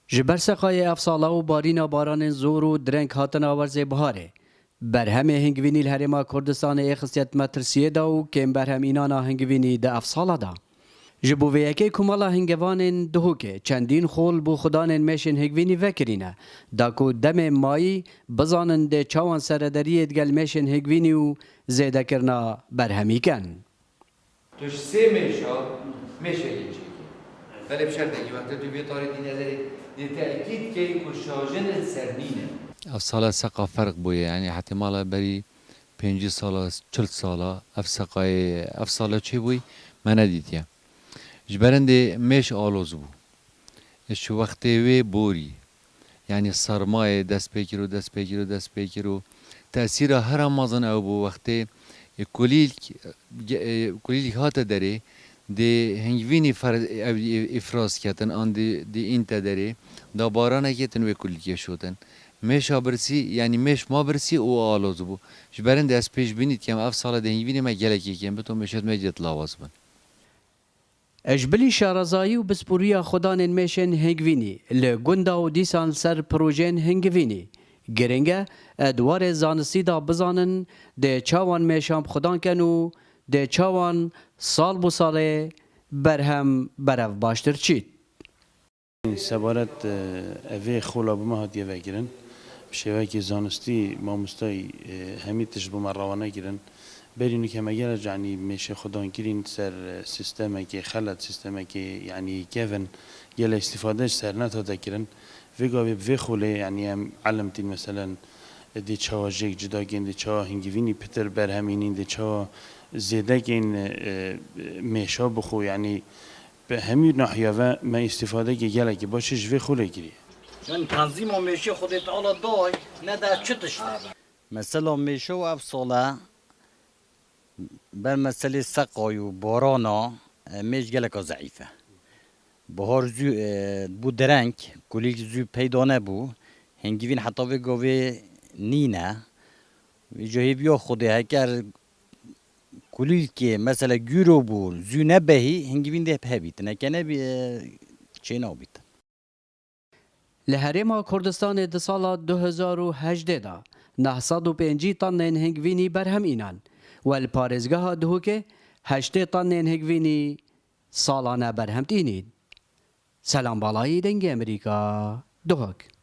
جبر سقای افسالا و بارینا باران زور و درنگ هاتن آورز بهاره برهم هنگوینی الهرما کردستان اخصیت مترسیه دا و کم برهم اینانا هنگوینی ده افسالا دا. جبو ویکی کمالا هنگوانین دهوکه چندین خول بو خدانین میشن هنگوینی وکرینه دا کو دم مایی بزانن ده چاوان سردریت گل میشن هنگوینی و زیده کرنا برهمی کن. توش سه میشه یکی. ولی بشرط که وقتی تو بیتاری دینه داری تأکید که کشاجن سرنینه. افسالا سقا فرق بوده یعنی احتمالا بری 5 ساله 40 ساله افسالا چی بوی من ندیدیم. جبرنده میش آلوز بو. شو وقتی وی بوری یعنی سرمایه دست بگیرو تأثیر هر مازن او بو وقتی کلیل هات داره دی هنگوینی افراز کردن آن دی این تدری دا بارانه کتن و کلیکی شدن میش برسی یعنی میش ما برسی او آلوز بو جبرنده از پیش بینید که اف سال دی هنگوینی ما گلکی کیم بتون میشد میجت لاواز بن اجبلی شارزایی و بسپوریا خدان میشن هنگوینی لگوندا و دیسان سر پروژین هنگوینی گرنگه ادوار زانستی دا بزانن ده چاوان میشام خدان کنو ده چاوان سال بو ساله برهم برف باشتر چید سبارت اوه خولا بما هاتیه وگرن بشوه که زانستی ماموستای همیتش بما روانه گرن برینو که مگر جانی میشه خدان گیرین سر سیستمه که خلط سیستمه که یعنی کیفن یه استفادهش سر نتاده گرن ویگاوی وی خوله یعنی هم علمتین مثلا دی چا جیک جدا گین دی چا هنگوینی پتر برهمینین دی چا زیده گین میشا بخو یعنی به همین ناحیه و ما استفاده که گله که باشه جوی خوله گیری من تنظیم و میشه خودت آلا دای نه در چتش مثلا میشه و افساله بر مسئله سقای و بارانا میش گلک ضعیفه بهار زو بو درنگ کلیک زو پیدا نبو هنگوین حتی و گاوه نینه جایی بیا خوده هکر کلیک که مثلا گیرو بو زو نبهی هنگوین ده بهبیت نکنه چه نابیت لهرما کردستان ده سال 2018 دا 905 طن هنگوینی برهم اینان و الپارزگاه دهوکه 8 طن هنگوینی سالانه برهم تینید. سلام بالایی دنگ امریکا دهک